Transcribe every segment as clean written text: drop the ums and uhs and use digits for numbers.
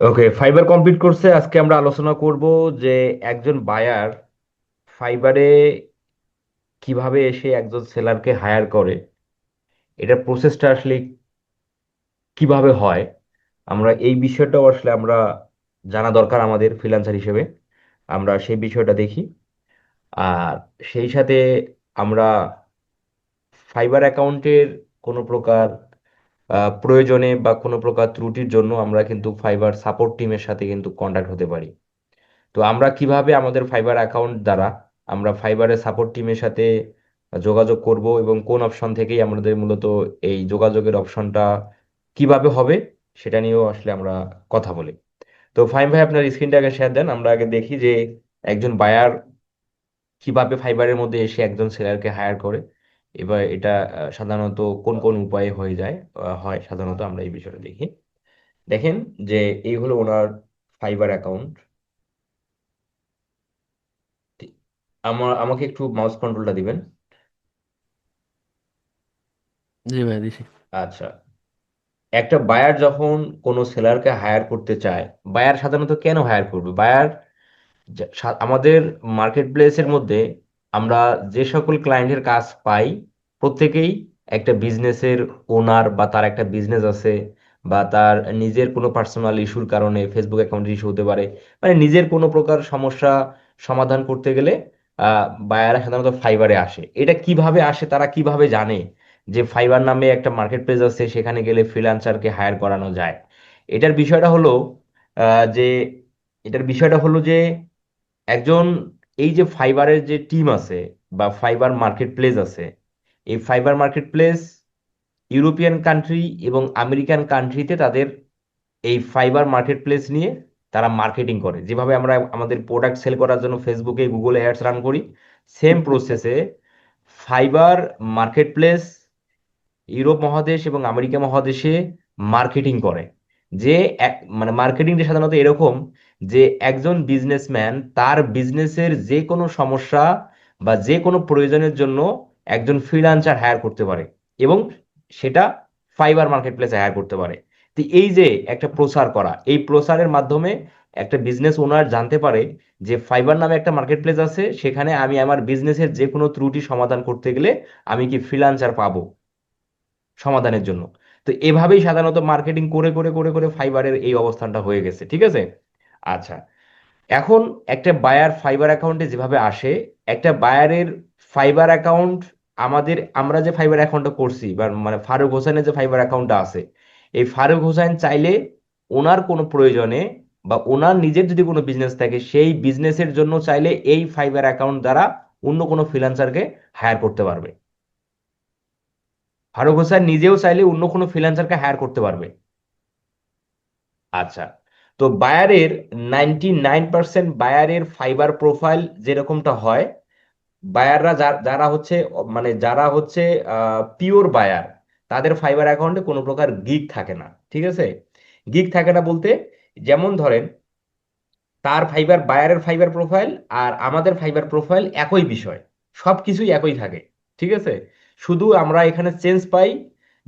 ওকে, fibre complete করছে। আজকে আমরা আলোচনা করব যে একজন বায়ার ফাইবারে কিভাবে এসে একজন সেলারকে হায়ার করে, এটার প্রসেসটা আসলে কিভাবে হয়। আমরা এই বিষয়টাও আসলে আমরা জানা দরকার আমাদের ফ্রিল্যান্সার হিসেবে। আমরা সেই বিষয়টা দেখি। আর সেই সাথে আমরা ফাইবার অ্যাকাউন্টের কোনো প্রকার প্রয়োজনে বা কোনো প্রকার ত্রুটির জন্য আমরা কিন্তু ফাইবার সাপোর্ট টিমের সাথে কিন্তু কন্ট্যাক্ট হতে পারি। তো আমরা কিভাবে আমাদের ফাইবার অ্যাকাউন্ট দ্বারা আমরা ফাইবারের সাপোর্ট টিমের সাথে যোগাযোগ করব এবং কোন অপশন থেকেই আমাদের মূলত এই যোগাযোগের অপশনটা কিভাবে হবে, সেটা নিয়েও আসলে আমরা কথা বলি। তো ফাইম ভাই, আপনার স্ক্রিনটাকে শেয়ার দেন, আমরা আগে দেখি যে একজন বায়ার কিভাবে ফাইবারের মধ্যে এসে একজন সেলারকে হায়ার করে। এবার এটা সাধারণত কোন কোন উপায়ে হয়ে যায়, হয় সাধারণত আমরা এই বিষয়টা দেখি। দেখেন যে এই হলো ওনার ফাইবার অ্যাকাউন্ট। আমাকে একটু মাউস কন্ট্রোলটা দিবেন। জি ভাই দিছি। আচ্ছা, একটা বায়ার যখন কোনো সেলারকে হায়ার করতে চায়, বায়ার সাধারণত কেন হায়ার করবে? বায়ার আমাদের মার্কেট প্লেসের মধ্যে আমরা যে সকল ক্লায়েন্টের কাজ পাই, প্রত্যেকেই একটা বিজনেসের ওনার, বা তার একটা বিজনেস আছে, বা তার নিজের কোনো পার্সোনাল ইস্যুর কারণে ফেসবুক অ্যাকাউন্টের ইস্যু হতে পারে, মানে নিজের কোনো প্রকার সমস্যা সমাধান করতে গেলে বায়াররা সাধারণত ফাইবারে আসে। এটা কিভাবে আসে, তারা কিভাবে জানে যে ফাইবার নামে একটা মার্কেট প্লেস আছে, সেখানে গেলে ফ্রিল্যান্সারকে হায়ার করানো যায়? এটার বিষয়টা হলো আহ, যে এটার বিষয়টা হলো যে একজন, এই যে ফাইবারের যে টিম আছে বা ফাইবার মার্কেট প্লেস আছে, এই fibre market place European country এবং আমেরিকান কান্ট্রিতে তাদের এই ফাইবার মার্কেট প্লেস নিয়ে তারা মার্কেটিং করে। যেভাবে আমরা আমাদের প্রোডাক্ট সেল করার জন্য ফেসবুকে গুগলে অ্যাডস রান করি, সেম প্রসেসে ফাইবার মার্কেট প্লেস ইউরোপ মহাদেশ এবং আমেরিকা মহাদেশে মার্কেটিং করে। যে মানে মার্কেটিংটা সাধারণত এরকম যে একজন বিজনেসম্যান তার বিজনেসের যে কোনো সমস্যা বা যে কোনো প্রয়োজনের জন্য একজন ফ্রিল্যান্সার হায়ার করতে পারে, এবং সেটা ফাইবার মার্কেট প্লেসে হায়ার করতে পারে। তো এই যে একটা প্রচার করা, এই প্রচারের মাধ্যমে একটা বিজনেস ওনার জানতে পারে যে ফাইবার নামে একটা মার্কেট প্লেস আছে, সেখানে আমি আমার বিজনেসের যে কোনো ত্রুটি সমাধান করতে গেলে আমি কি ফ্রিল্যান্সার পাবো সমাধানের জন্য। তো এভাবেই সাধারণত মার্কেটিং করে করে করে করে ফাইবারের এই অবস্থানটা হয়ে গেছে, ঠিক আছে? আচ্ছা, এখন একটা বায়ার ফাইবার অ্যাকাউন্টে যেভাবে আসে, একটা বায়ারের ফাইবার অ্যাকাউন্ট, আমরা যে ফাইবার অ্যাকাউন্টটা করছি বা মানে ফারুক হোসেনের যে ফাইবার অ্যাকাউন্টটা আছে, এই ফারুক হোসেন চাইলে ওনার কোনো প্রয়োজনে বা ওনার নিজের যদি কোনো বিজনেস থাকে, সেই বিজনেসের জন্য চাইলে এই ফাইবার অ্যাকাউন্ট দ্বারা অন্য কোনো ফ্রিল্যান্সারকে হায়ার করতে পারবে। ফারুক হোসেন নিজেও চাইলে অন্য কোনো ফ্রিল্যান্সারকে হায়ার করতে পারবে। আচ্ছা, তো বায়ারের 99% বায়ারের ফাইবার প্রোফাইল যেরকমটা হয়, বায়াররা যারা হচ্ছে মানে যারা হচ্ছে পিওর বায়ার, তাদের ফাইবার অ্যাকাউন্টে কোনো প্রকার গিগ থাকে না, ঠিক আছে? গিগ থাকে না বলতে, যেমন ধরেন তার ফাইবার, বায়ারের ফাইবার প্রোফাইল আর আমাদের ফাইবার প্রোফাইল একই বিষয়, সব কিছুই একই থাকে, ঠিক আছে? শুধু আমরা এখানে চেঞ্জ পাই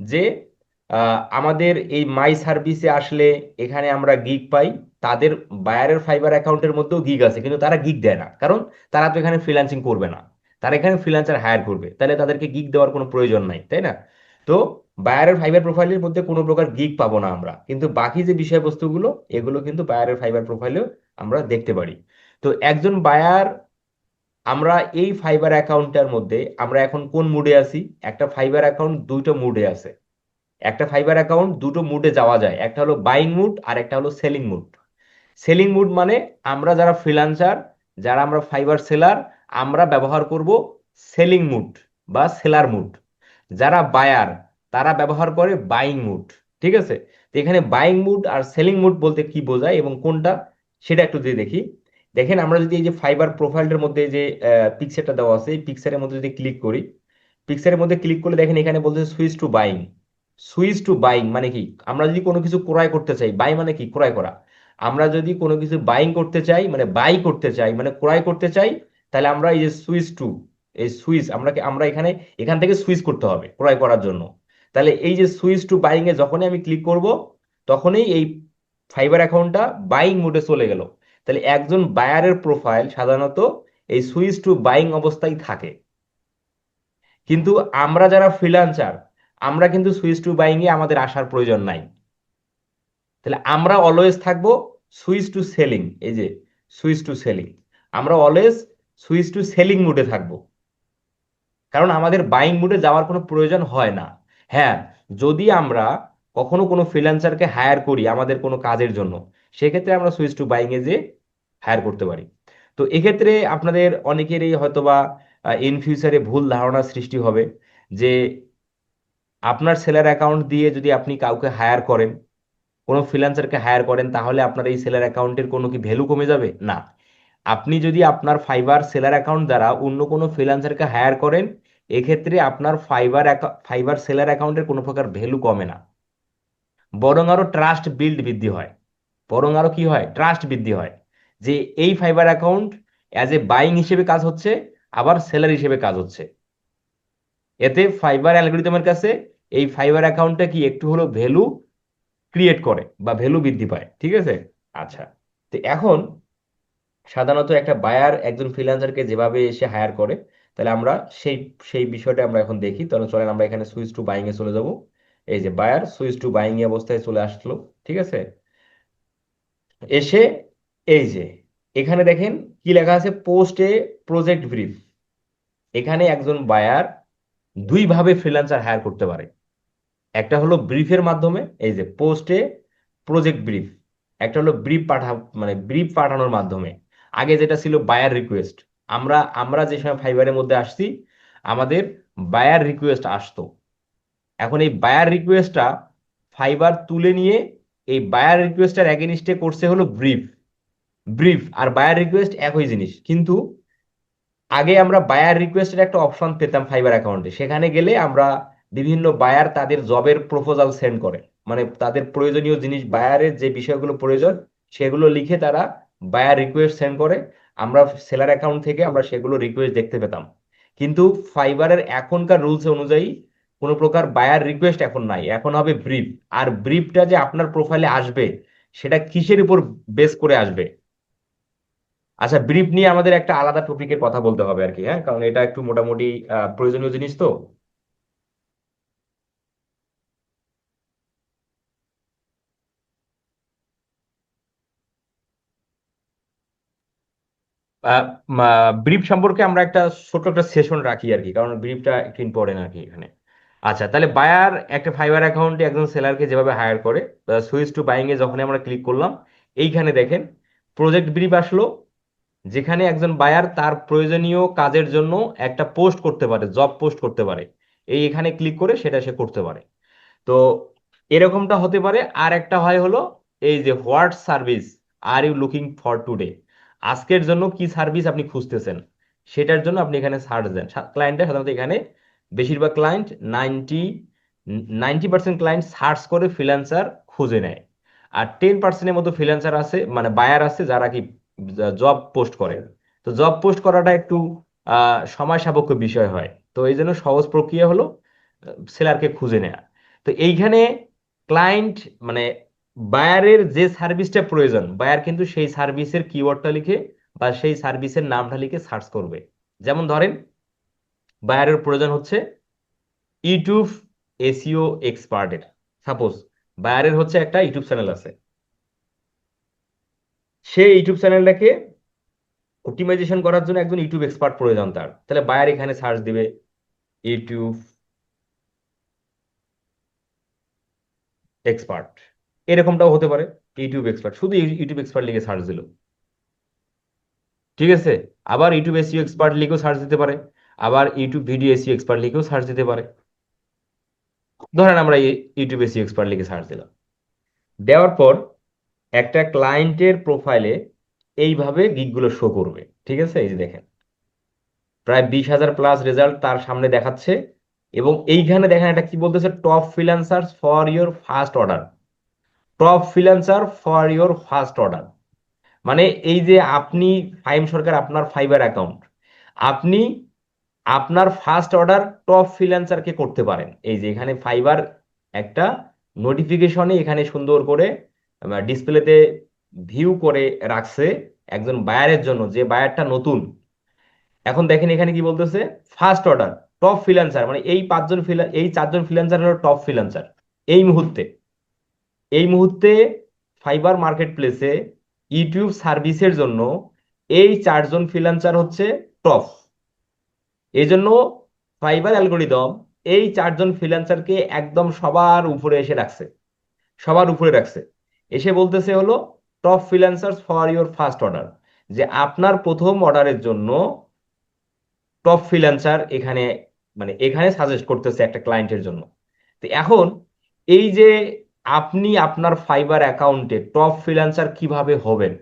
যে আমাদের এই মাই সার্ভিসে আসলে এখানে আমরা গিগ পাই। তাদের বায়ারের ফাইবার অ্যাকাউন্টের মধ্যেও গিগ আছে, কিন্তু তারা গিগ দেয় না, কারণ তারা তো এখানে ফ্রিল্যান্সিং করবে না, তারা এখানে ফ্রিল্যান্সার হায়ার করবে, তাহলে তাদেরকে গিগ দেওয়ার কোনো প্রয়োজন নাই, তাই না? তো বায়ারের ফাইবার প্রোফাইলের মধ্যে কোনো প্রকার গিগ পাবো না আমরা, কিন্তু বাকি যে বিষয়বস্তুগুলো, এগুলো কিন্তু বায়ারের ফাইবার প্রোফাইলেও আমরা দেখতে পারি। তো একজন বায়ার, আমরা এই ফাইবার অ্যাকাউন্টটার মধ্যে আমরা এখন কোন মুডে আছি? একটা ফাইবার অ্যাকাউন্ট দুইটা মুডে আছে। একটা ফাইবার অ্যাকাউন্ট দুটো মুডে যাওয়া যায়, একটা হলো বাইং মুড আর একটা হলো সেলিং মুড। সেলিং মুড মানে আমরা যারা ফ্রিল্যান্সার, যারা আমরা ফাইবার সেলার, আমরা ব্যবহার করব সেলিং মুড বা সেলার মুড। যারা বায়ার, তারা ব্যবহার করে বাইং মুড, ঠিক আছে? তো এখানে বাইং মুড আর সেলিং মুড বলতে কি বোঝায় এবং কোনটা, সেটা একটু যদি দেখি। দেখেন, আমরা যদি এই যে ফাইবার প্রোফাইলটার মধ্যে যে পিকচারটা দেওয়া আছে, এই পিকচারের মধ্যে যদি ক্লিক করি, পিকচারের মধ্যে ক্লিক করলে দেখেন এখানে বলছে switch to buying. Switch to buying মানে কি? আমরা যদি কোনো কিছু ক্রয় করতে চাই, বাই মানে কি? ক্রয় করা। আমরা যদি কোনো কিছু বাইং করতে চাই মানে বাই করতে চাই মানে ক্রয় করতে চাই, তাহলে আমরা এই যে সুইচ টু, এই সুইচ আমরা এখানে এখান থেকে সুইচ করতে হবে ক্রয় করার জন্য। তাহলে এই যে সুইচ টু বাইং এ যখনই আমি ক্লিক করব, তখনই এই ফাইবার অ্যাকাউন্টটা বাইং মোডে চলে গেল। তাহলে একজন বায়ারের প্রোফাইল সাধারণত এই সুইচ টু বাইং অবস্থায় থাকে। কিন্তু আমরা যারা ফ্রিল্যান্সার, আমরা কিন্তু সুইচ টু বাইং এ আমাদের আসার প্রয়োজন নাই। তাহলে আমরা অলওয়েজ থাকবো সুইচ টু সেলিং, এই যে সুইচ টু সেলিং, আমরা অলওয়েজ সুইচ টু সেলিং মোডে থাকবো। কারণ আমাদের বাইং মোডে যাওয়ার কোনো প্রয়োজন হয় না। হ্যাঁ, যদি আমরা কখনো কোনো ফ্রিল্যান্সারকে হায়ার করি আমাদের কোনো কাজের জন্য, সেক্ষেত্রে আমরা সুইচ টু বাইং এ যে হায়ার করতে পারি। তো এক্ষেত্রে আপনাদের অনেকেরই হয়তোবা ইন ফিউচারে ভুল ধারণা সৃষ্টি হবে যে আপনার সেলার অ্যাকাউন্ট দিয়ে যদি আপনি কাউকে হায়ার করেন, কোনো ফ্রিল্যান্সারকে হায়ার করেন, তাহলে আপনার এই সেলার অ্যাকাউন্টের কোনো কি ভ্যালু কমে যাবে? না। আপনি যদি আপনার ফাইবার সেলার অ্যাকাউন্ট দ্বারা অন্য কোনো ফ্রিল্যান্সারকে হায়ার করেন, এক্ষেত্রে আপনার ফাইবার সেলার অ্যাকাউন্টের কোনো প্রকার ভ্যালু কমে না, বরং আরো ট্রাস্ট বৃদ্ধি হয়। বরং আরো কি হয়? ট্রাস্ট বৃদ্ধি হয় যে এই fibre account as a buying হিসেবে কাজ হচ্ছে, আবার সেলার হিসেবে কাজ হচ্ছে। এতে ফাইবার অ্যালগোরিদমের কাছে এই ফাইবার অ্যাকাউন্টটা কি একটু হলো ভ্যালু ক্রিয়েট করে বা ভ্যালু বৃদ্ধি পায়। ঠিক আছে? আচ্ছা, তো এখন সাধারণত একটা বায়ার একজন ফ্রিল্যান্সারকে যেভাবে এসে হায়ার করে, তাহলে আমরা সেই সেই বিষয়টা আমরা এখন দেখি। তাহলে চলেন আমরা এখানে সুইচ টু বাইং এ চলে যাব। এই যে বায়ার সুইচ টু বাইং এ অবস্থায় চলে আসলো। ঠিক আছে? এসে এই যে এখানে দেখেন কি লেখা আছে, পোস্টে প্রজেক্ট ব্রিফ। এখানে একজন বায়ার দুই ভাবে ফ্রিল্যান্সার হায়ার করতে পারে। একটা হলো ব্রিফের মাধ্যমে, এই যে পোস্টে প্রজেক্ট ব্রিফ। একটা হলো ব্রিফ পাঠানোর মাধ্যমে। আগে যেটা ছিল বায়ার রিকোয়েস্ট। আমরা আমরা যে সময় ফাইবারের মধ্যে আসছি, আমাদের বায়ার রিকোয়েস্ট আসতো। এখন এই বায়ার রিকোয়েস্টটা ফাইবার তুলে নিয়ে এই বায়ার রিকোয়েস্টের এগেনিস্টে করছে হলো ব্রিফ। ব্রিফ আর বায়ার রিকোয়েস্ট একই জিনিস, কিন্তু আগে আমরা বায়ার রিকোয়েস্টের একটা অপশন পেতাম ফাইবার অ্যাকাউন্টে। সেখানে গেলে আমরা বিভিন্ন বায়ার তাদের জবের প্রপোজাল সেন্ড করে, মানে তাদের প্রয়োজনীয় জিনিস, বায়ারের যে বিষয়গুলো প্রয়োজন সেগুলো লিখে তারা বায়ার রিকোয়েস্ট সেন্ড করে। আমরা সেলার অ্যাকাউন্ট থেকে আমরা সেগুলো রিকোয়েস্ট দেখতে পেতাম। কিন্তু ফাইবারের এখনকার রুলস অনুযায়ী কোনো প্রকার বায়ার রিকোয়েস্ট এখন নাই, এখন হবে ব্রিফ। আর ব্রিফটা যে আপনার প্রোফাইলে আসবে, সেটা কিসের উপর বেস করে আসবে? আচ্ছা, ব্রিফ নিয়ে আমাদের একটা আলাদা টপিকের কথা বলতে হবে আর কি, হ্যাঁ, কারণ এটা একটু মোটামুটি প্রয়োজনীয় জিনিস তো। ব্রিফ সম্পর্কে আমরা একটা ছোট একটা সেশন রাখি আর কি, কারণ ব্রিফটা একটু ইম্পর্টেন্ট আর কি এখানে। আচ্ছা, তাহলে বায়ার একটা ফাইবার অ্যাকাউন্টে একজন সেলারকে যেভাবে হায়ার করে, সুইচ টু বাইং এ যখন আমরা ক্লিক করলাম, এইখানে দেখেন প্রজেক্ট ব্রিফ আসলো, যেখানে একজন বায়ার তার প্রয়োজনীয় কাজের জন্য একটা পোস্ট করতে পারে, জব পোস্ট করতে পারে। এই এখানে ক্লিক করে সেটা সে করতে পারে। তো এরকমটা হতে পারে। আর একটা হয় হলো এই যে what service are you looking for today, আজকের জন্য কি সার্ভিস আপনি খুঁজতেছেন, সেটার জন্য আপনি এখানে সার্চ দেন। ক্লায়েন্টরা সাধারণত এখানে, বেশিরভাগ ক্লায়েন্ট, 90% ক্লায়েন্ট সার্চ করে ফ্রিল্যান্সার খুঁজে নেয়। আর 10%-এর মতো ফ্রিল্যান্সার আছে, মানে বায়ার আছে, যারা কি জব পোস্ট করে। তো জব পোস্ট করাটা একটু সময় সাপেক্ষ বিষয় হয়। তো এই জন্য সহজ প্রক্রিয়া হলো সেলারকে খুঁজে নেওয়া। তো এইখানে ক্লায়েন্ট, মানে বায়ারের যে সার্ভিসটা প্রয়োজন, বায়ার কিন্তু সেই সার্ভিসের কিওয়ার্ডটা লিখে বা সেই সার্ভিসের নামটা লিখে সার্চ করবে। যেমন ধরেন বায়ারের প্রয়োজন হচ্ছে ইউটিউব এসইও এক্সপার্টের। সাপোজ বায়ারের হচ্ছে একটা ইউটিউব চ্যানেল আছে, সেই ইউটিউব চ্যানেলটাকে অপটিমাইজেশন করার জন্য একজন ইউটিউব এক্সপার্ট প্রয়োজন তার। তাহলে বায়ার এখানে সার্চ দিবে ইউটিউব এক্সপার্ট। এরকমটাও হতে পারে, ইউটিউব এক্সপার্ট, শুধু ইউটিউব এক্সপার্ট লিখে সার্চ দিল। ঠিক আছে? আবার ইউটিউব এসইও এক্সপার্ট লিখেও সার্চ দিতে পারে, আবার ইউটিউব ভিডিও এসইও এক্সপার্ট লিখেও সার্চ দিতে পারে। ধরেন আমরা ইউটিউব এসইও এক্সপার্ট লিখে সার্চ দিলাম। দেওয়ার পর একটা ক্লায়েন্টের প্রোফাইলে এইভাবে গিগগুলো শো করবে। ঠিক আছে? এই যে দেখেন প্রায় 20,000 প্লাস রেজাল্ট তার সামনে দেখাচ্ছে। এবং এইখানে দেখেন এটা কি বলতেছে, top freelancer for your first order. Top freelancer for your first order, মানে এই যে আপনি, ফাইম সরকার, আপনার ফাইবার অ্যাকাউন্ট, আপনি আপনার ফার্স্ট অর্ডার টপ ফ্রিল্যান্সারকে করতে পারেন। এই যে এখানে ফাইবার একটা নোটিফিকেশনে এখানে সুন্দর করে ডিসপ্লেতে ভিউ করে রাখছে একজন বায়ারের জন্য, যে বায়ারটা নতুন। এখন দেখেন এখানে কি বলতেছে, ফার্স্ট অর্ডার টপ ফ্রিল্যান্সার, মানে এই 4জন ফ্রিল্যান্সার হলো টপ ফ্রিল্যান্সার এই মুহূর্তে। এই মুহূর্তে ফাইবার মার্কেট প্লেসে ইউটিউব সার্ভিসের জন্য এই 4জন ফ্রিল্যান্সার হচ্ছে টপ। এই জন্য ফাইবার অ্যালগোরিদম এই 4জন ফ্রিল্যান্সারকে একদম সবার উপরে এসে রাখছে, সবার উপরে রাখছে। এসে বলতেছে হলো top freelancers for your first order, যে আপনার প্রথম অর্ডারের জন্য টপ ফ্রিল্যান্সার এখানে, মানে এখানে সাজেস্ট করতেছে একটা ক্লায়েন্টের জন্য। তো এখন এই যে আপনি আপনার ফাইবার অ্যাকাউন্টে টপ ফ্রিল্যান্সার কিভাবে হবেন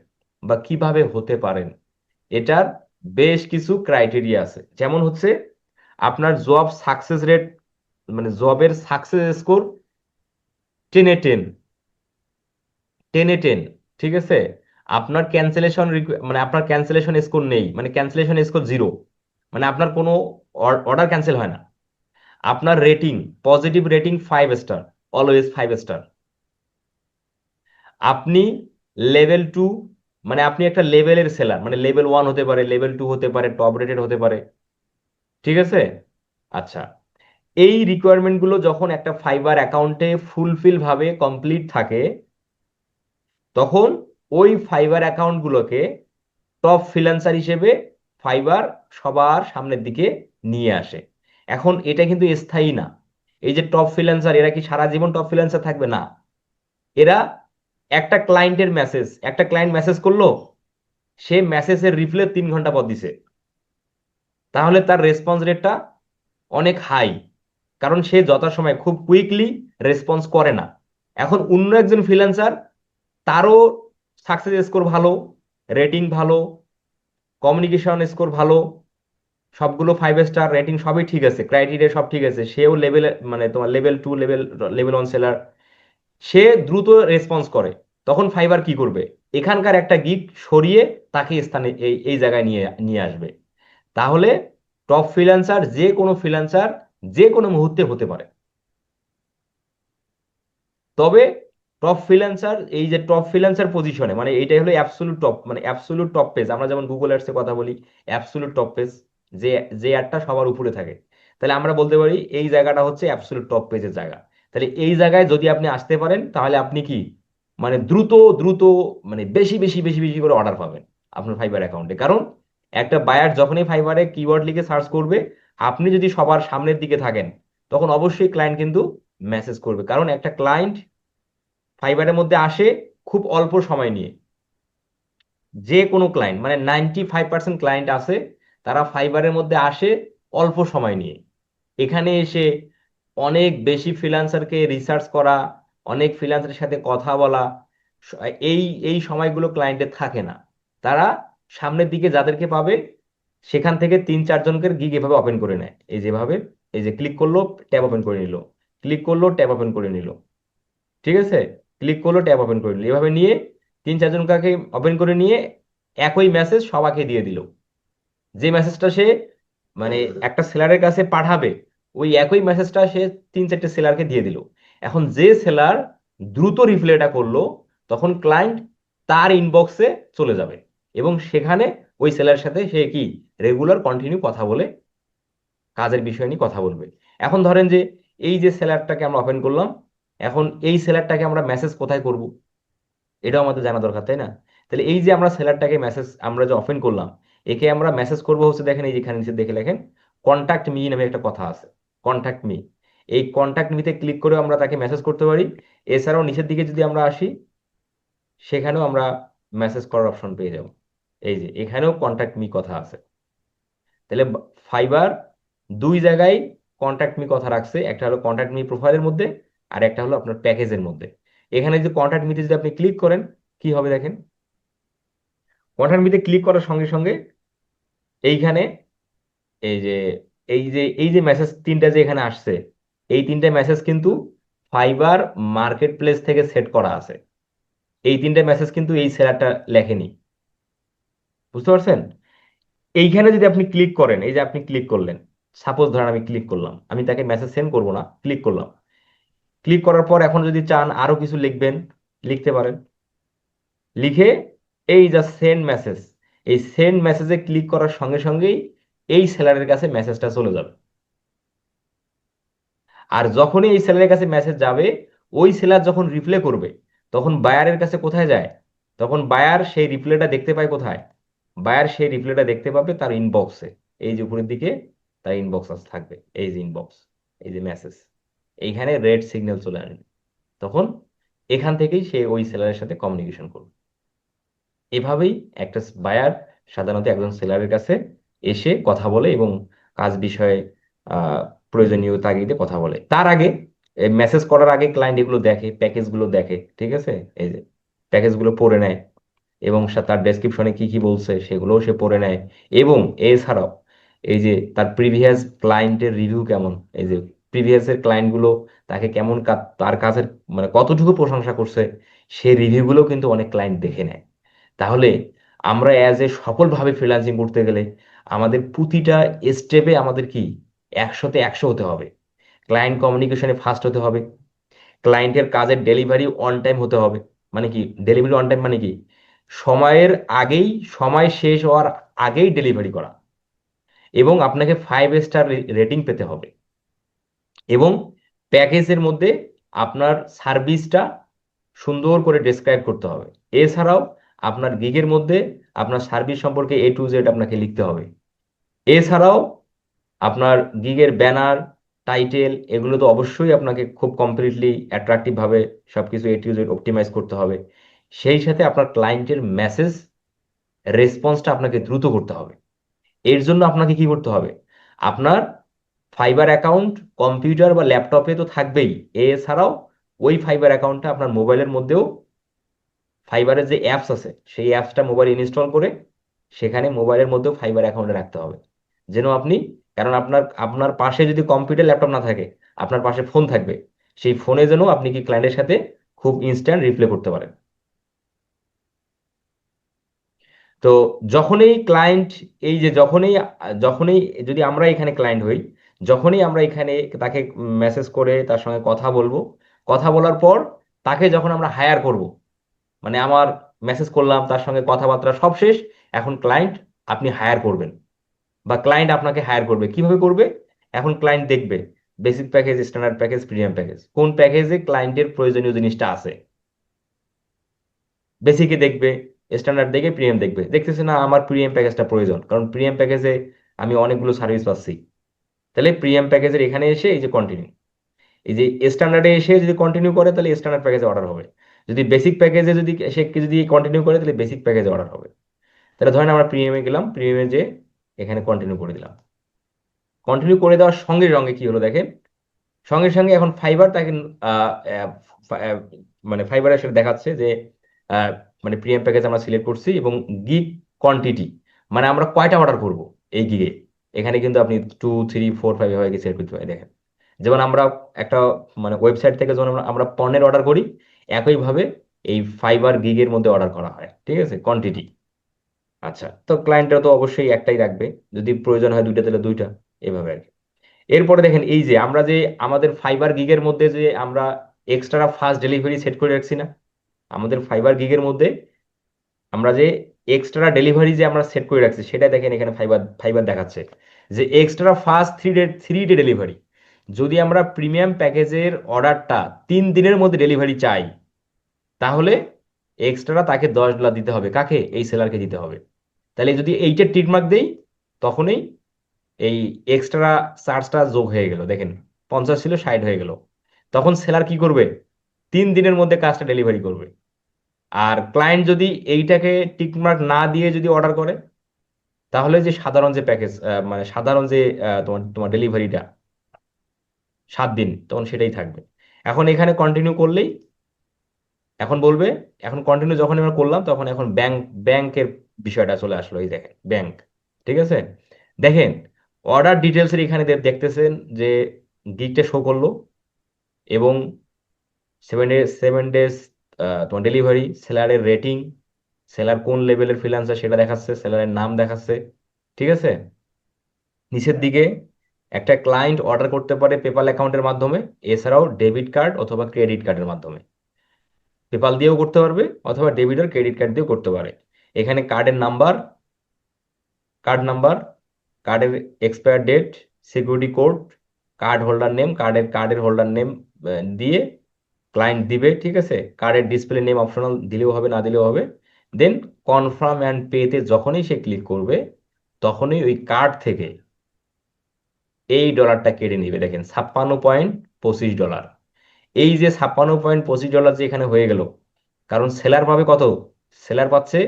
বা কিভাবে হতে পারেন, এটার বেশ কিছু ক্রাইটেরিয়া আছে। যেমন হচ্ছে আপনার জব সাকসেস রেট, মানে জবের সাকসেস স্কোর 10-এ 10, 10-এ 10, ঠিক আছে। আপনার ক্যান্সেলেশন, মানে আপনার ক্যান্সেলেশন স্কোর নেই, মানে ক্যান্সেলেশন স্কোর 0, মানে আপনার কোনো অর্ডার ক্যান্সেল হয় না। আপনার rating, positive rating 5 star, always 5 star. আপনি লেভেল 2, মানে আপনি একটা লেভেলের সেলার, মানে লেভেল 1 হতে পারে, লেভেল 2 হতে পারে, টপ রেটেড হতে পারে, ঠিক আছে। আচ্ছা, এই রিকোয়ারমেন্ট গুলো যখন একটা ফাইবার অ্যাকাউন্টে ফুলফিল ভাবে কমপ্লিট থাকে, তখন ওই ফাইবার অ্যাকাউন্ট গুলোকে টপ ফ্রিল্যান্সার হিসেবে ফাইবার সবার সামনের দিকে নিয়ে আসে। এখন এটা কিন্তু স্থায়ী না। এই যে টপ ফ্রিল্যান্সার, এরা কি সারা জীবন টপ ফ্রিল্যান্সার থাকবে? না। এরা একটা ক্লায়েন্ট মেসেজ করলো, সে মেসেজের রিপ্লাই 3 ঘন্টা পর দিছে, তাহলে তার রেসপন্স রেটটা অনেক হাই, কারণ সে যথাসময়ে খুব কুইকলি রেসপন্স করে না। এখন অন্য একজন ফ্রিল্যান্সার, তারও সাকসেস স্কোর ভালো, রেটিং ভালো, কমিউনিকেশন স্কোর ভালো, সবগুলো 5 স্টার, রেটিং সবই ঠিক আছে, ক্রাইটেরিয়া সব ঠিক আছে, সেও লেভেল, মানে তোমার লেভেল 2, লেভেল 1 সেলার, সে দ্রুত রেসপন্স করে। তখন ফাইবার কি করবে? এখানকার একটা গিগ সরিয়ে তাকে স্থানে এই এই জায়গায় নিয়ে নিয়ে আসবে। তাহলে টপ ফ্রিল্যান্সার, যে কোনো ফ্রিল্যান্সার যে কোনো মুহূর্তে হতে পারে। তবে টপ ফ্রিল্যান্সার, এই যে টপ ফ্রিল্যান্সার পজিশনে, মানে এইটাই হলো অ্যাবসোলুট টপ, মানে অ্যাবসোলুট টপ পেজ। আমরা যেমন গুগল অ্যাডসে কথা বলি অ্যাবসোলুট টপ পেজ, যে যে অ্যাডটা সবার উপরে থাকে, তাহলে আমরা বলতে পারি এই জায়গাটা হচ্ছে অ্যাবসোলুট টপ পেজের জায়গা। তাহলে এই জায়গায় যদি আপনি আসতে পারেন, তাহলে আপনি কি, মানে দ্রুত দ্রুত, মানে বেশি বেশি বেশি বেশি করে অর্ডার পাবেন আপনার ফাইবার অ্যাকাউন্টে। কারণ একটা বায়ার যখনই ফাইবারে কিওয়ার্ড লিখে সার্চ করবে, আপনি যদি সবার সামনের দিকে থাকেন, তখন অবশ্যই ক্লায়েন্ট কিন্তু মেসেজ করবে। কারণ একটা ক্লায়েন্ট ফাইবারের মধ্যে আসে খুব অল্প সময় নিয়ে। যে কোনো ক্লায়েন্ট, মানে 95% ক্লায়েন্ট আছে, তারা ফাইবারের মধ্যে আসে অল্প সময় নিয়ে। এখানে এসে অনেক বেশি ফ্রিল্যান্সারকে রিসার্চ করা, অনেক ফ্রিল্যান্সারের সাথে কথা বলা, স- এই এই সময়গুলো ক্লায়েন্টের থাকে না। তারা সামনের দিকে যাদেরকে পাবে, সেখান থেকে 3-4 জনকে গিগ এভাবে ওপেন করে নেয়, এই যেভাবে, এই যে ক্লিক করলো, ট্যাব ওপেন করে নিল, ক্লিক করলো, ট্যাব ওপেন করে নিল, ঠিক আছে। ক্লিক করলো, ট্যাব ওপেন করে নিল, এভাবে নিয়ে 3-4 জনকে ওপেন করে নিয়ে একই মেসেজ সবাইকে দিয়ে দিল। যে মেসেজটা সে, মানে একটা সেলারের কাছে পাঠাবে, ওই একই মেসেজটা সে 3-4টে সেলারকে দিয়ে দিল। এখন যে সেলার দ্রুত রিপ্লাইটা করলো, তখন ক্লায়েন্ট তার ইনবক্সে চলে যাবে এবং সেখানে ওই সেলারের সাথে সে কি রেগুলার কন্টিনিউ কথা বলে কাজের বিষয় নিয়ে কথা বলবে। এখন ধরেন যে এই যে সেলারটাকে আমরা ওপেন করলাম, এখন এই সেলারটাকে আমরা মেসেজ কোথায় করব, এটাও আমাদের জানা দরকার, তাই না? তাহলে এই যে আমরা সেলারটাকে মেসেজ, আমরা যে ওপেন করলাম, একে আমরা মেসেজ করবো হচ্ছে, দেখেন এই যেখানে নিচে দেখে লেখেন কন্টাক্ট মি নামে একটা কথা আছে, কন্টাক্ট মি। এই কন্টাক্ট মিতে ক্লিক করে আমরা তাকে মেসেজ করতে পারি। এছাড়াও নিচের দিকে যদি আমরা আসি, সেখানেও আমরা মেসেজ করার অপশন পেয়ে যাব। এই যে এখানেও কন্টাক্ট মি কথা আছে। তাহলে ফাইবার দুই জায়গায় কন্টাক্ট মি কথা রাখছে, একটা হলো কন্টাক্ট মি প্রোফাইলের মধ্যে, আর একটা হলো আপনার প্যাকেজের মধ্যে। এখানে যদি কন্টাক্ট মিতে যদি আপনি ক্লিক করেন, কি হবে দেখেন, কন্টাক্ট মিতে ক্লিক করার সঙ্গে সঙ্গে এইখানে এই যে এই যে মেসেজ তিনটা যে এখানে আসছে, এই তিনটা মেসেজ কিন্তু ফাইবার মার্কেট প্লেস থেকে সেট করা আছে। এই তিনটা মেসেজ কিন্তু এই সেলারটা লেখেনি, বুঝতে পারছেন? এইখানে যদি আপনি ক্লিক করেন, এই যে আপনি ক্লিক করলেন, সাপোজ ধরেন আমি ক্লিক করলাম, আমি তাকে মেসেজ সেন্ড করবো না, ক্লিক করলাম। ক্লিক করার পর এখন যদি চান আরো কিছু লিখবেন, লিখতে পারেন। লিখে এই যা সেন্ড মেসেজ, এই সেন্ড মেসেজে ক্লিক করার সঙ্গে সঙ্গেই এই সেলারের কাছে মেসেজটা চলে যাবে। আর যখনই এই সেলারের কাছে মেসেজ যাবে, ওই সেলার যখন রিপ্লে করবে, তখন বায়ারের কাছে কোথায় যায়? তখন বায়ার সেই রিপ্লেটা দেখতে পায় কোথায়? বায়ার সেই রিপ্লেটা দেখতে পাবে তার ইনবক্সে। এই যে উপরের দিকে তার ইনবক্স থাকবে, এই যে ইনবক্স, এই যে মেসেজ, এইখানে রেড সিগন্যাল চলে আসবে। তখন এখান থেকেই সে ওই সেলারের সাথে কমিউনিকেশন করবে। এভাবেই একটা বায়ার সাধারণত একজন সেলারের কাছে এসে কথা বলে এবং কাজ বিষয়ে আহ, প্রয়োজনীয় তাগিদে কথা বলে। তার আগে, মেসেজ করার আগে ক্লায়েন্ট এগুলো দেখে, প্যাকেজগুলো দেখে, ঠিক আছে? এই যে প্যাকেজগুলো পড়ে নেয় এবং তার ডেসক্রিপশনে কি কি বলছে সেগুলোও সে পড়ে নেয়। এবং এছাড়াও এই যে তার প্রিভিয়াস ক্লায়েন্টের রিভিউ কেমন, এই যে প্রিভিয়াসের ক্লায়েন্টগুলো তাকে কেমন তার কাজের মানে কতটুকু প্রশংসা করছে, সে রিভিউগুলো কিন্তু অনেক ক্লায়েন্ট দেখে নেয়। তাহলে আমরা অ্যাজ এ সফলভাবে ফ্রিল্যান্সিং করতে গেলে আমাদের প্রতিটা স্টেপে আমাদের কি 100-তে 100 হতে হবে। ক্লায়েন্ট কমিউনিকেশনে ফাস্ট হতে হবে। ক্লায়েন্টের কাজের ডেলিভারি অন টাইম হতে হবে। মানে কি ডেলিভারি অন টাইম? মানে কি সময়ের আগেই, সময় শেষ হওয়ার আগেই ডেলিভারি করা। এবং আপনাকে 5 স্টার রেটিং পেতে হবে। এবং প্যাকেজের মধ্যে আপনার সার্ভিসটা সুন্দর করে ডেসক্রাইব করতে হবে। এছাড়াও আপনার গিগের মধ্যে আপনার সার্ভিস সম্পর্কে A to Z আপনাকে লিখতে হবে। এছাড়াও আপনার গিগের ব্যানার, টাইটেল, এগুলো তো অবশ্যই আপনাকে খুব কমপ্লিটলি অ্যাট্রাকটিভ ভাবে সবকিছু A to Z অপটিমাইজ করতে হবে। সেই সাথে আপনার ক্লায়েন্টের মেসেজ রেসপন্সটা আপনাকে দ্রুত করতে হবে। এর জন্য আপনাকে কি করতে হবে? আপনার ফাইবার অ্যাকাউন্ট কম্পিউটার বা ল্যাপটপে তো থাকবেই। এছাড়াও ওই ফাইবার অ্যাকাউন্টটা আপনার মোবাইলের মধ্যেও, ফাইবারের যে অ্যাপস আছে সেই অ্যাপসটা মোবাইলে ইনস্টল করে সেখানে মোবাইলের মধ্যেও ফাইবার অ্যাকাউন্টে রাখতে হবে। যেন আপনি, কারণ আপনার আপনার পাশে যদি কম্পিউটার ল্যাপটপ না থাকে, আপনার পাশে ফোন থাকবে। সেই ফোনে যেন আপনি কি ক্লায়েন্টের সাথে খুব ইনস্ট্যান্ট রিপ্লে করতে পারেন। তো যখনই ক্লায়েন্ট, এই যে যখনই যখনই যদি আমরা এখানে ক্লায়েন্ট হই, যখনই আমরা এখানে তাকে মেসেজ করে তার সঙ্গে কথা বলবো, কথা বলার পর তাকে যখন আমরা হায়ার করব, মানে আমার মেসেজ করলাম, তার সঙ্গে কথাবার্তা সব শেষ, এখন ক্লায়েন্ট আপনি হায়ার করবেন বা ক্লায়েন্ট আপনাকে হায়ার করবে। কিভাবে করবে? এখন ক্লায়েন্ট দেখবে basic package, standard package, premium package, কোন প্যাকেজে ক্লায়েন্টের প্রয়োজনীয় জিনিসটা আছে। বেসিকে দেখবে, স্ট্যান্ডার্ড দেখে প্রিমিয়াম দেখবে, দেখতেছে না আমার প্রিমিয়াম প্যাকেজটা প্রয়োজন, কারণ প্রিমিয়াম প্যাকেজে আমি অনেকগুলো সার্ভিস পাচ্ছি। তাহলে প্রিমিয়াম প্যাকেজের এখানে এসে এই যে কন্টিনিউ, এই যে স্ট্যান্ডার্ডে এসে যদি কন্টিনিউ করে তাহলে স্ট্যান্ডার্ড প্যাকেজে অর্ডার হবে। যদি বেসিক প্যাকেজে যদি সে যদি কন্টিনিউ করে তাহলে বেসিক প্যাকেজে অর্ডার হবে। তাহলে ধরেন আমরা প্রিমিয়ামে গেলাম, প্রিমিয়ামে যে এখানে কন্টিনিউ করে দিলাম। কন্টিনিউ করে দেওয়ার সঙ্গে সঙ্গে কি হলো দেখেন, সঙ্গে সঙ্গে এখন ফাইবার তাকে আহ, আহ, আহ, মানে ফাইবার এসে দেখাচ্ছে যে আহ, মানে প্রিমিয়াম প্যাকেজ আমরা সিলেক্ট করছি এবং গিগ কোয়ান্টিটি, মানে আমরা কয়টা অর্ডার করব এই গিগে। এখানে কিন্তু আপনি 2, 3, 4, 5 এভাবে সিলেক্ট করতে পারেন। দেখেন যেমন আমরা একটা মানে ওয়েবসাইট থেকে যখন আমরা আমরা পণ্যের অর্ডার করি, একইভাবে এই ফাইবার গিগের মধ্যে অর্ডার করা হয়, ঠিক আছে, কোয়ান্টিটি। আচ্ছা, তো ক্লায়েন্টরা তো অবশ্যই একটাই রাখবে, যদি প্রয়োজন হয় দুইটা তাহলে দুইটা, এভাবে আর কি। এরপরে দেখেন এই যে আমরা যে আমাদের ফাইবার গিগের মধ্যে যে আমরা এক্সট্রা ফাস্ট ডেলিভারি সেট করে রাখছি না, আমাদের ফাইবার গিগের মধ্যে আমরা যে এক্সট্রা ডেলিভারি যে আমরা সেট করে রাখছি সেটা দেখেন এখানে ফাইবার ফাইবার দেখাচ্ছে যে এক্সট্রা ফাস্ট 3 ডে ডেলিভারি। যদি আমরা প্রিমিয়াম প্যাকেজের অর্ডারটা 3 দিনের মধ্যে ডেলিভারি চাই, তাহলে এক্সট্রা তাকে $10 দিতে হবে। কাকে? এই সেলারকে দিতে হবে। তাহলে যদি এইটা টিকমার্ক দেই, তখনই এই এক্সট্রা চার্জটা যোগ হয়ে গেল। দেখেন 50 ছিল 60 হয়ে গেল। তখন সেলার কি করবে? 3 দিনের মধ্যে কাজটা ডেলিভারি করবে। আর ক্লায়েন্ট যদি এইটাকে টিকমার্ক না দিয়ে যদি অর্ডার করে, তাহলে যে সাধারণ যে প্যাকেজ, মানে সাধারণ যে তোমার তোমার ডেলিভারিটা 7 দিন, তখন সেটাই থাকবে। এখন এখানে কন্টিনিউ করলেই এখন বলবে, এখন কন্টিনিউ যখন আমরা করলাম তখন এখন ব্যাংকের বিষয়টা চলে আসলো। এই দেখেন ব্যাংক, ঠিক আছে। দেখেন অর্ডার ডিটেলস এর এখানে দেখতেছেন যে গিকটা শো করলো এবং 7 ডেজ তোমার ডেলিভারি, সেলারের রেটিং, সেলার কোন লেভেলের ফ্রিল্যান্সার সেটা দেখাচ্ছে, সেলারের নাম দেখাচ্ছে, ঠিক আছে। নিচের দিকে একটা ক্লায়েন্ট অর্ডার করতে পারে পেপাল অ্যাকাউন্টের মাধ্যমে, এছাড়াও ডেবিট কার্ড অথবা ক্রেডিট কার্ডের মাধ্যমে। পেপাল দিয়েও করতে পারবে অথবা ডেবিট আর ক্রেডিট কার্ড দিয়েও করতে পারে। এখানে কার্ডের নাম্বার, কার্ড নাম্বার, কার্ডের expire date, security code, card holder name, কার্ডের হোল্ডার নেম দিয়ে ক্লায়েন্ট দিবে, ঠিক আছে। কার্ডের ডিসপ্লে নেম অপশনাল, দিলেও হবে না দিলেও হবে। দেন কনফার্ম অ্যান্ড পেতে যখনই সে ক্লিক করবে, তখনই ওই কার্ড থেকে এই ডলারটা কেটে নিবে। দেখেন 56.25 ডলার। এই যে 56.25 ডলার যে এখানে হয়ে গেল, কারণ সেলার পাবে কত? সেলার পাচ্ছে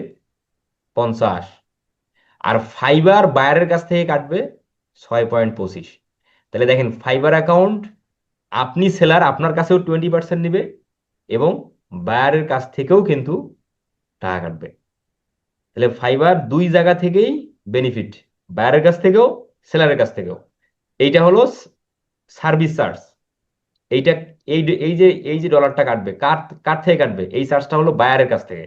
50, আর ফাইবার বায়ারের কাছ থেকে কাটবে 6.25। তাহলে দেখেন ফাইবার অ্যাকাউন্ট, আপনি সেলার, আপনার কাছেও 20% নিবে এবং বায়ারের কাছ থেকেও কিন্তু টাকা কাটবে। তাহলে ফাইবার দুই জায়গা থেকেই বেনিফিট, বায়ারের কাছ থেকেও সেলারের কাছ থেকেও। এইটা হলো সার্ভিস চার্জ। এইটা, এই যে ডলারটা কাটবে কার কার থেকে কাটবে, এই চার্জটা হলো বায়ারের কাছ থেকে।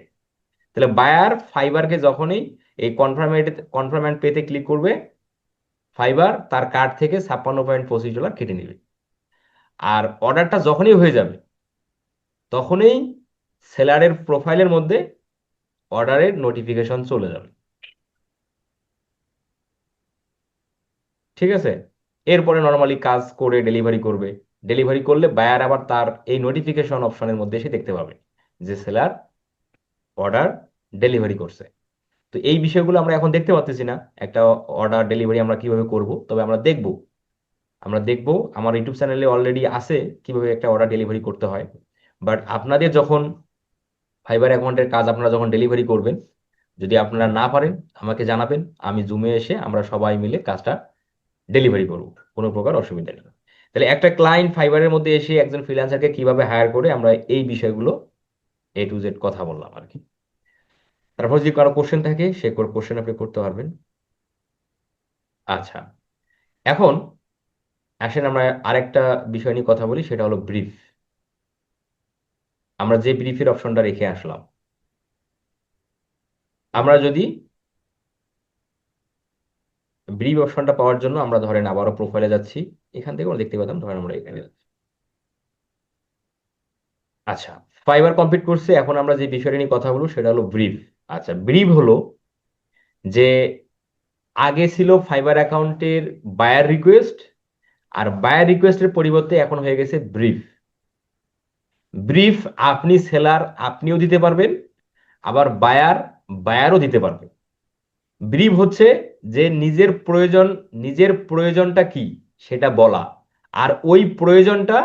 তাহলে বায়ার ফাইবারকে যখনই এই কনফার্ম এন্ড পেতে ক্লিক করবে, ফাইবার তার কার্ড থেকে 56.25 ডলার কেটে নেবে। আর অর্ডারটা যখনই হয়ে যাবে, তখনই সেলারের প্রোফাইলের মধ্যে অর্ডারের নোটিফিকেশন চলে যাবে, ঠিক আছে। এরপরে নর্মালি কাজ করে ডেলিভারি করবে। ডেলিভারি করলে বায়ার আবার তার এই নোটিফিকেশন অপশনের মধ্যে এসে দেখতে পাবে যে সেলার অর্ডার ডেলিভারি করছে। তো এই বিষয়গুলো আমরা এখন দেখতে পাচ্ছি না, একটা অর্ডার ডেলিভারি আমরা কিভাবে করব, তবে আমরা দেখব আমার ইউটিউব চ্যানেলে অলরেডি আছে কিভাবে একটা অর্ডার ডেলিভারি করতে হয়। বাট আপনাদের যখন ফাইবার অ্যাকাউন্টের কাজ আপনারা যখন ডেলিভারি করবেন, যদি আপনারা না পারেন আমাকে জানাবেন, আমি জুমে এসে আমরা সবাই মিলে কাজটা ডেলিভারি করব, কোনো প্রকার অসুবিধা নেই। তাহলে একটা ক্লায়েন্ট ফাইবারের মধ্যে এসে একজন ফ্রিল্যান্সারকে কিভাবে হায়ার করে, আমরা এই বিষয়গুলো A to Z কথা বললাম আর কি। তারপর যদি কারো কোশ্চেন থাকে সে কোশ্চেন আপনি করতে পারবেন। আচ্ছা, এখন আসেন আমরা আরেকটা বিষয় নিয়ে কথা বলি, সেটা হলো ব্রিফ। আমরা যে ব্রিফের অপশনটা রেখে আসলাম, আমরা যদি ব্রিফ অপশনটা পাওয়ার জন্য আমরা ধরেন আবারও প্রোফাইলে যাচ্ছি, এখান থেকে আমরা দেখতে পেতাম, ধরেন আমরা এখানে যাচ্ছি। আচ্ছা, ফাইবার কমপ্লিট করছে, এখন আমরা যে বিষয়টা নিয়ে কথা বলবো সেটা হলো ব্রিফ। আচ্ছা, ব্রিফ হলো যে আগে ছিল ফাইবার অ্যাকাউন্টের বায়ার রিকোয়েস্ট, আর বায়ার রিকোয়েস্টের পরিবর্তে এখন হয়ে গেছে ব্রিফ। ব্রিফ আপনি সেলার আপনিও দিতে পারবেন, আবার বায়ারও দিতে পারবে। ব্রিফ হচ্ছে যে নিজের প্রয়োজনটা কি সেটা বলা, আর ওই প্রয়োজনটা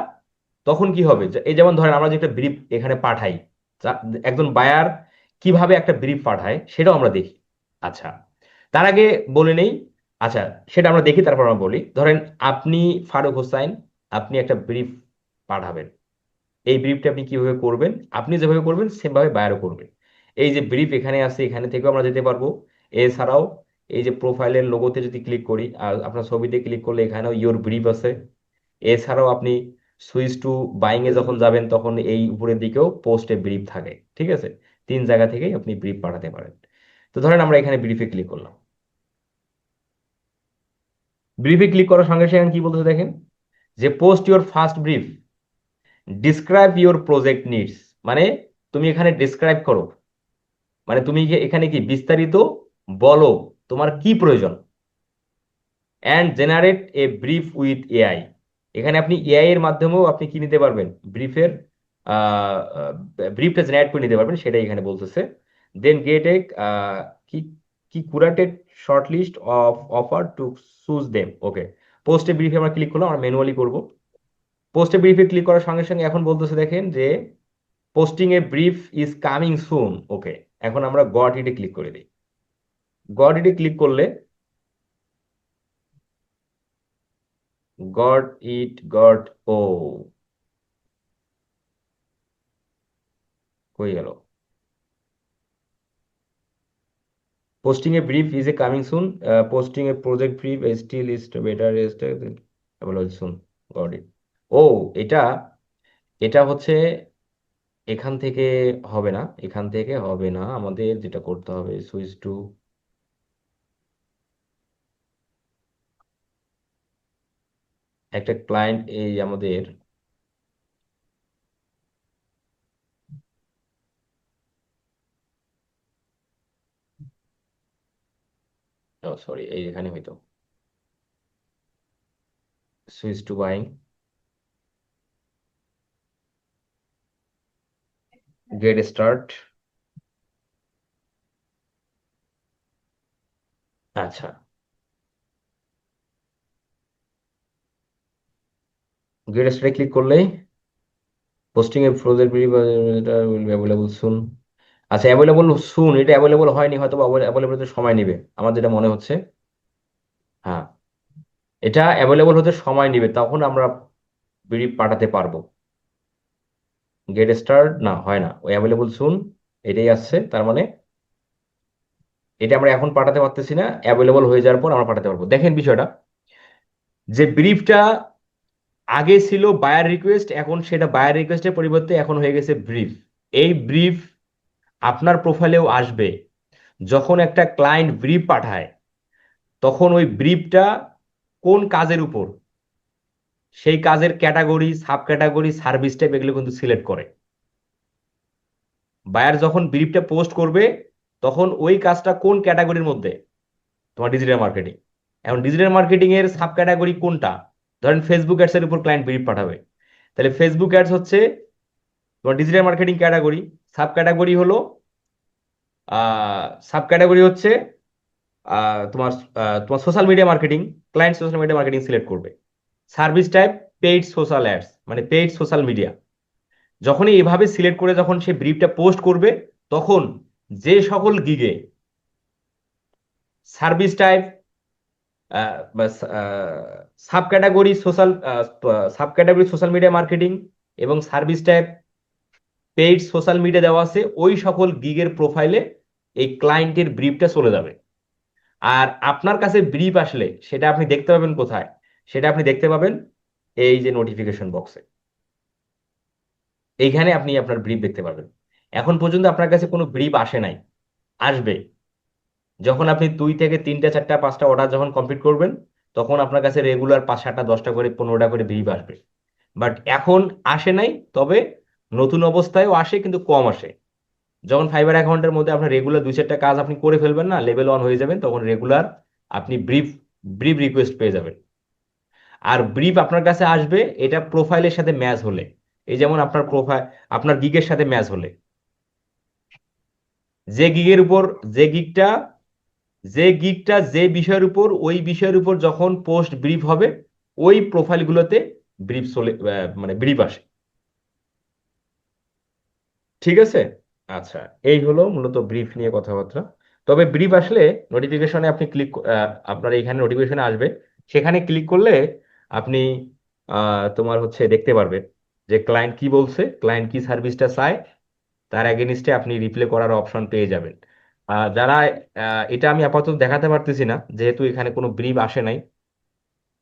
তখন কি হবে, এই যেমন ধরেন আমরা যে একটা ব্রিফ এখানে পাঠাই, একজন বায়ার কিভাবে একটা ব্রিফ পাঠায় সেটাও আমরা দেখি। আচ্ছা, তার আগে বলে নেই। আচ্ছা, সেটা আমরা দেখি তারপর আমরা বলি। ধরেন আপনি ফারুক হোসাইন, আপনি একটা ব্রিফ পাঠাবেন। এই ব্রিফটা আপনি কিভাবে করবেন, আপনি যেভাবে করবেন সেভাবে বায়ারও করবে। এই যে ব্রিফ এখানে আছে, এখানে থেকেও আমরা যেতে পারবো। এছাড়াও এই যে প্রোফাইলের লোগোতে যদি ক্লিক করি আর আপনার ছবিতে ক্লিক করলে এখানেও ইওর ব্রিফ আছে। এছাড়াও আপনি সুইচ টু বাইং এ যখন যাবেন তখন এই উপরের দিকেও পোস্টে ব্রিফ থাকে, ঠিক আছে। তিন জায়গা থেকেই আপনি ব্রিফ পাঠাতে পারেন। তো ধরেন আমরা এখানে ব্রিফে ক্লিক করলাম। ব্রিফে ক্লিক করার সঙ্গে সঙ্গে কি বলতেছে দেখেন, যে post your first brief, describe your project needs. মানে তুমি এখানে ডিসক্রাইব করো, মানে তুমি এখানে কি বিস্তারিত বলো তোমার কি প্রয়োজন। And generate a brief with AI. এখানে আপনি এআই এর মাধ্যমেও আপনি কি নিতে পারবেন, ব্রিফের ব্রিফটা জেনারেট করে নিতে পারবেন, সেটাই এখানে বলতেছে। দেন গেট এ কি কি curated short list of offer to choose them. Okay, পোস্টে ব্রিফে আমরা ক্লিক করলাম, আমরা ম্যানুয়ালি করব। পোস্টে ব্রিফে ক্লিক করার সঙ্গে সঙ্গে এখন বলতেছে দেখেন যে posting a brief is coming soon. Okay, এখন আমরা গট ইটে ক্লিক করে দিই। গট ইটে ক্লিক করলে গট ও হয়ে গেল। Posting a brief is a coming soon, posting a project brief still is better soon. Got it. ও, এটা এটা হচ্ছে এখান থেকে হবে না, এখান থেকে হবে না, আমাদের যেটা করতে হবে সুইচ টু একটা ক্লায়েন্ট, এই আমাদের ও সরি, এই এখানে হয়তো switch to buying, get start. আচ্ছা, গেট স্টার্টে ক্লিক করলেই পোস্টিং এ ফ্রোজেন অ্যাভেলেবল সুন। আচ্ছা, অ্যাভেলেবল সুন এটা অ্যাভেলেবল হয়নি, হয়তো অ্যাভেলেবল হতে সময় নেবে আমার যেটা মনে হচ্ছে। হ্যাঁ, এটা অ্যাভেলেবল হতে সময় নেবে, তখন আমরা ব্রিফ পাঠাতে পারবো। গেট স্টার্ট না হয় না, ওই অ্যাভেলেবল সুন এটাই আসছে, তার মানে এটা আমরা এখন পাঠাতে পারতেছি না, অ্যাভেলেবল হয়ে যাওয়ার পর আমরা পাঠাতে পারবো। দেখেন বিষয়টা, যে ব্রিফটা আগে ছিল বায়ার রিকোয়েস্ট, এখন সেটা বায়ার রিকোয়েস্টের পরিবর্তে এখন হয়ে গেছে ব্রিফ। এই ব্রিফ আপনার প্রোফাইলেও আসবে। যখন একটা ক্লায়েন্ট ব্রিফ পাঠায়, তখন ওই ব্রিফটা কোন কাজের উপর, সেই কাজের category, sub category, service type এগুলো কিন্তু সিলেক্ট করে। বায়ার যখন ব্রিফটা পোস্ট করবে, তখন ওই কাজটা কোন ক্যাটাগরির মধ্যে, তোমার ডিজিটাল মার্কেটিং। এখন ডিজিটাল মার্কেটিং এর সাব ক্যাটাগরি কোনটা, ধরেন ফেসবুক অ্যাডস এর উপর ক্লায়েন্ট ব্রিফ পাঠাবে, তাহলে ফেসবুক অ্যাডস হচ্ছে তোমার digital marketing category. Sub category হলো সাব ক্যাটাগরি হচ্ছে তোমার তোমার social media marketing, client social media marketing select করবে। Service type paid social ads, মানে পেইড সোশ্যাল মিডিয়া। যখনই এভাবে সিলেক্ট করে যখন সে ব্রিফটা পোস্ট করবে, তখন যে সকল গিগে service type, sub category social, sub category social media marketing এবং service type paid social media দেওয়া আছে, ওই সকল গিগের প্রোফাইলে এই ক্লায়েন্টের ব্রিফটা চলে যাবে। আর আপনার কাছে ব্রিফ আসলে সেটা আপনি দেখতে পাবেন কোথায়, সেটা আপনি দেখতে পাবেন এই যে নোটিফিকেশন বক্সে, এইখানে আপনি আপনার ব্রিফ দেখতে পাবেন। এখন পর্যন্ত আপনার কাছে কোনো ব্রিফ আসে নাই, আসবে যখন আপনি 2 থেকে 3টা 4টা 5টা অর্ডার যখন কমপ্লিট করবেন, তখন আপনার কাছে রেগুলার 5 7টা 10টা করে 15টা করে ব্রিফ আসবে। বাট এখন আসে নাই, তবে নতুন অবস্থায়ও আসে কিন্তু কম আসে। যখন ফাইবার অ্যাকাউন্টের মধ্যে আপনার রেগুলার 2 4টা কাজ আপনি করে ফেলবেন না, লেভেল 1 হয়ে যাবেন, তখন রেগুলার আপনি ব্রিফ ব্রিফ রিকোয়েস্ট পেয়ে যাবেন। আর ব্রিফ আপনার কাছে আসবে এটা প্রোফাইলের সাথে ম্যাচ হলে, এই যেমন আপনার প্রোফাইল আপনার গিগের সাথে ম্যাচ হলে, যে গিগের উপর, যে গিগটা যে বিষয়ের উপর, ওই বিষয়ের উপর যখন পোস্ট ব্রিফ হবে, ওই প্রোফাইলগুলোতে ব্রিফ চলে, মানে ব্রিফ আসে। ঠিক আছে। আচ্ছা, এই হলো মূলত ব্রিফ নিয়ে কথাবার্তা। তবে ব্রিফ আসলে নোটিফিকেশনে আপনি ক্লিক, আপনার এখানে নোটিফিকেশনে আসবে, সেখানে ক্লিক করলে আপনি তোমার হচ্ছে দেখতে পারবেন যে ক্লায়েন্ট কি বলছে, ক্লায়েন্ট কি সার্ভিসটা চায়, তার এগেনিস্টে আপনি রিপ্লে করার অপশন পেয়ে যাবেন। যারা এটা আমি আপাতত দেখাতে পারতেছি না, যেহেতু এখানে কোনো ব্রিফ আসে নাই।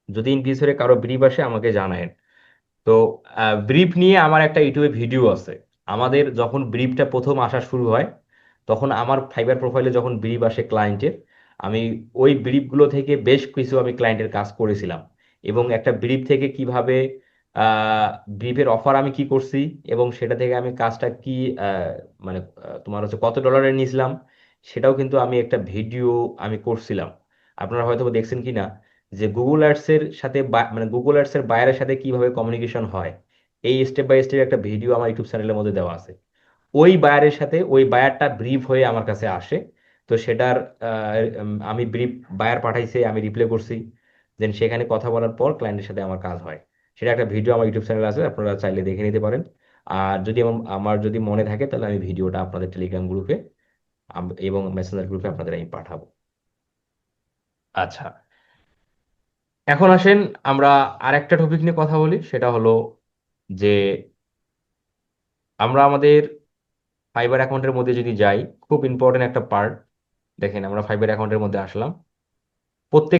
যদি ইন ফিউচারে কারো ব্রিফ আসে আমাকে জানায়েন। তো ব্রিফ নিয়ে আমার একটা ইউটিউবে ভিডিও আছে। আমাদের যখন ব্রিফটা প্রথম আসা শুরু হয়, তখন আমার ফাইবার প্রোফাইলে যখন ব্রিফ আসে ক্লায়েন্টের, আমি ওই ব্রিফগুলো থেকে বেশ কিছু আমি ক্লায়েন্টের কাজ করেছিলাম। এবং একটা ব্রিফ থেকে কিভাবে ব্রিফের অফার আমি কি করছি, এবং সেটা থেকে আমি কাজটা কি আহ, মানে তোমার হচ্ছে কত ডলারে নিয়েছিলাম, সেটাও কিন্তু আমি একটা ভিডিও আমি করছিলাম। আপনারা হয়তো দেখছেন কিনা, যে গুগল অ্যাডস এর সাথে মানে গুগল অ্যাডস এর বায়ারের সাথে কিভাবে কমিউনিকেশন হয়, এই স্টেপ বাই স্টেপ একটা ভিডিও আমার ইউটিউব চ্যানেলের মধ্যে দেওয়া আছে। ওই বায়ারের সাথে ওই বায়ারটা ব্রিফ হয়ে আমার কাছে আসে, তো সেটার আমি ব্রিফ, বায়ার পাঠাইছে, আমি রিপ্লে করছি, দেন সেখানে কথা বলার পর ক্লায়েন্টের সাথে আমার কাজ হয়। সেটা একটা ভিডিও আমার ইউটিউব চ্যানেল আছে, আপনারা চাইলে দেখে নিতে পারেন। আর যদি আমার যদি মনে থাকে, তাহলে আমি ভিডিওটা আপনাদের টেলিগ্রাম গ্রুপে এবং মেসেঞ্জার গ্রুপে আপনাদের আমি পাঠাবো। আচ্ছা, এখন আসেন আমরা আরেকটা টপিক নিয়ে কথা বলি, সেটা হলো যে আমরা আমাদের ফাইবার অ্যাকাউন্টের মধ্যে যদি যাই, খুব ইম্পর্টেন্ট একটা পার্ট। দেখেন, আমরা ফাইবার অ্যাকাউন্টের মধ্যে আসলাম, প্রত্যেক